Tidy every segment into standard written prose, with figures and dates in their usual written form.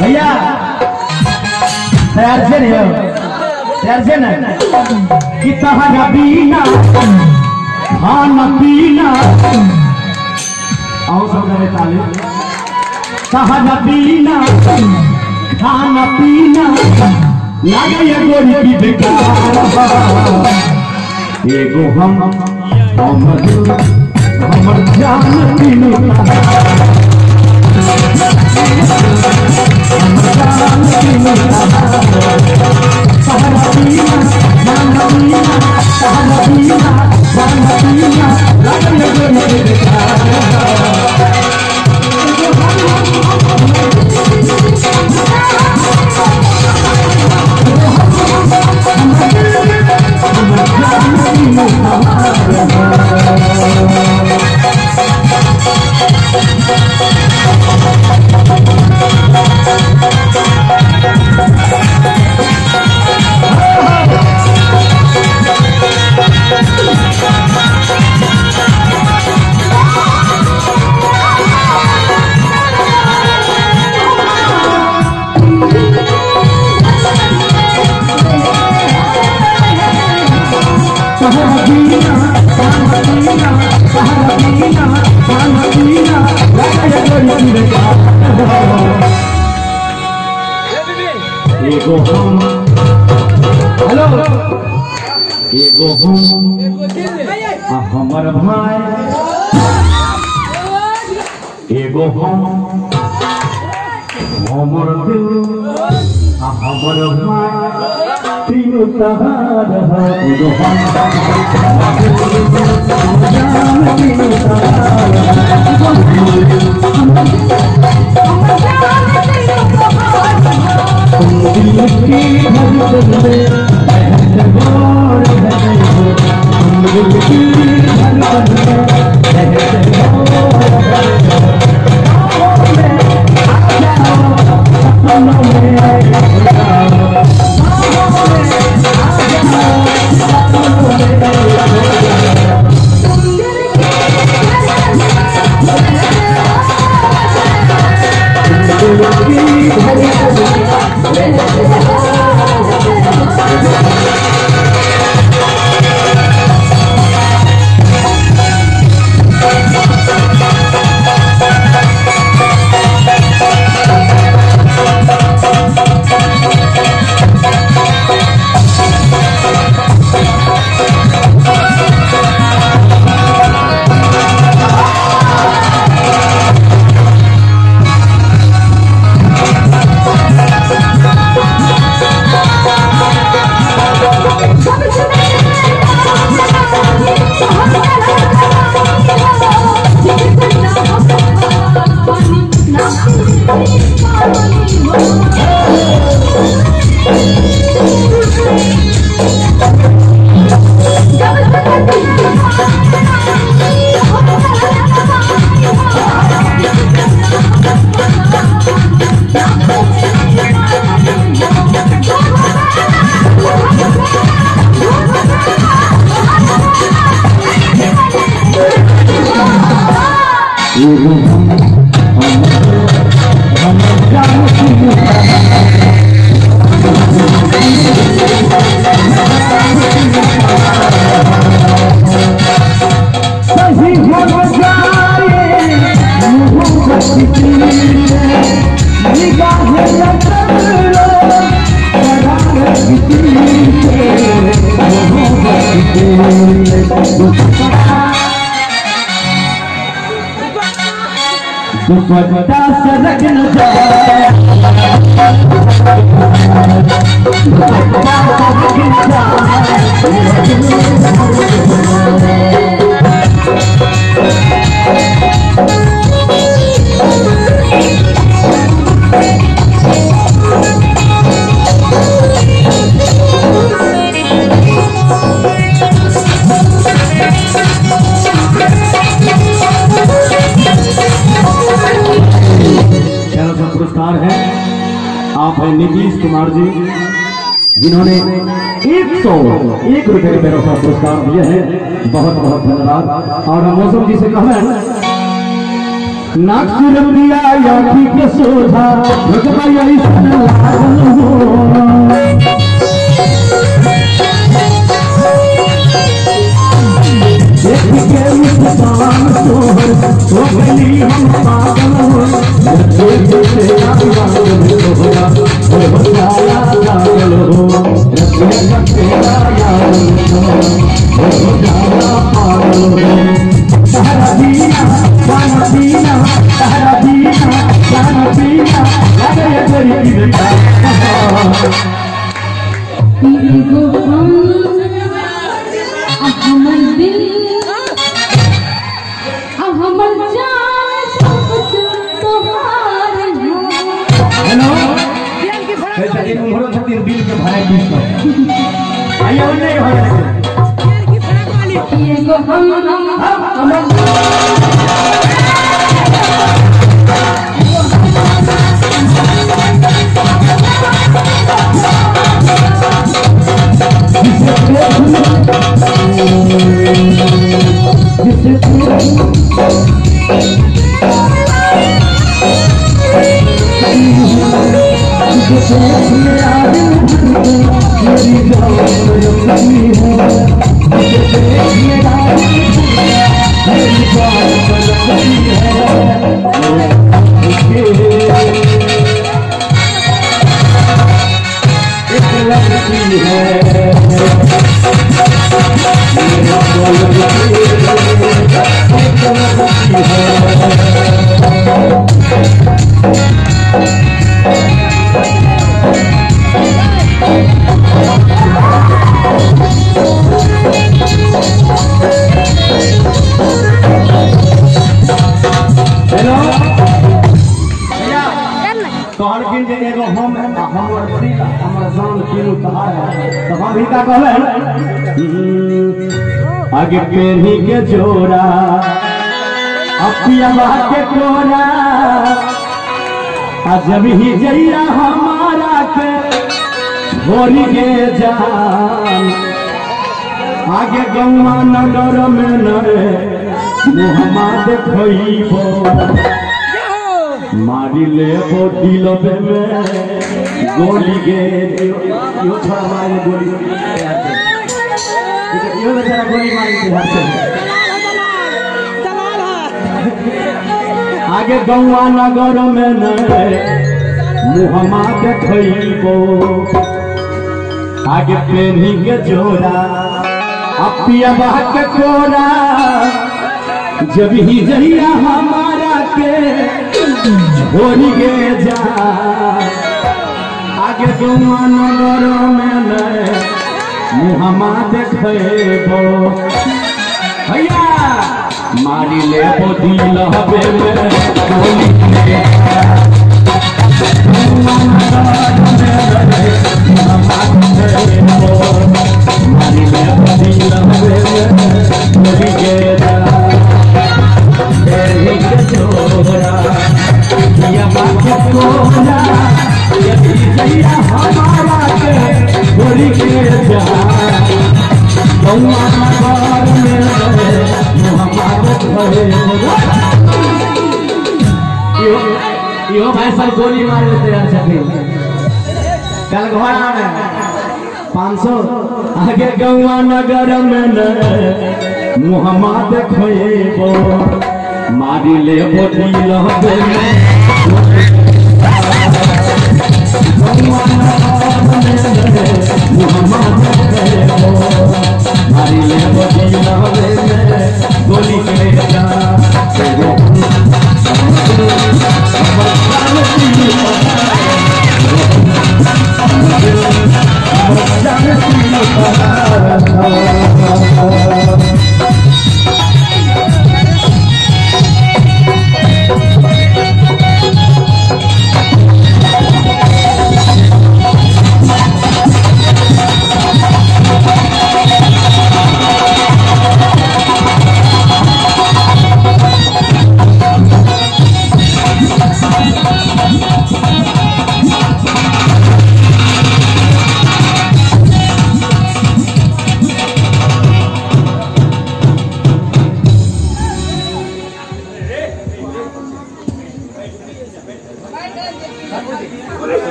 भैया तैयार से नहीं हो? तैयार से ना कि तहरा बीना खाना पीना आओ सब जगह ताली। तहरा बीना खाना पीना लगे ये गोरी की बेकार एगो हमर जान तीनों हमर भाई एगो हमर दिल हमर भाई तीनों तहार है एगो दुपट्टा सरक न जाए दुपट्टा सरक न पुरस्कार है। आप हैं नीतीश कुमार जी जिन्होंने 101 रुपए मेरे को पुरस्कार दिए हैं। बहुत बहुत धन्यवाद। और मौसम जी से कहना है नागपुर प्रिया यादी के सोधा भगवान ऐसन लागल हो देख के मुस्कान तोहर हो गई हम पागल हो देख से आवाज तोहरा हो बसाया लागल हो देख तेरा याद हो जाना पागल हो तारा दीना जाना दीना तारा दीना जाना दीना लगे गरीबी बेटा इनको हमर दिल हमर जान सब कुछ तोहार हो। हेलो कैसा दिन उम्र खातिर बिल के भराई बीस आइए ओने हो इनको हमर आगे पेनी के जोड़ा अपिया के कोरा जब ही जइया हमारा के छोड़ी के जान आगे गौवा नगर में नरे मुहम्मा देखइबो मारी ले वो दिलबे में गोली के यो छोड़ा मारे गोली यो बेचारा गोली मार के हाथ से आगे गौवा नगर में न मुहम्मा देखइबो आगे पेनी के जोड़ा अपिया के कोरा जब ही जइया हमारा के छोड़ी के जा आगे गौवा नगर में न मुहम्मा देखइबो भैया मारी ले वो दिल हबे में गोली के मारी ले वो दिल हबे में गोली के जोड़ा या बात कोरा यदि जइया हमारा के गोली के जा यो भाई सब गोली मारे तैयार छथिन कल घर में 500 आगे गौवा नगर में न मुहम्मा देखइबो मारी ले बोली लहबे में गौवा नगर में मुहम्मा देखइबो मारी ले बोली लहबे में गोली के जा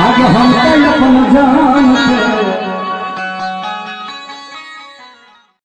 आज हम अपन जान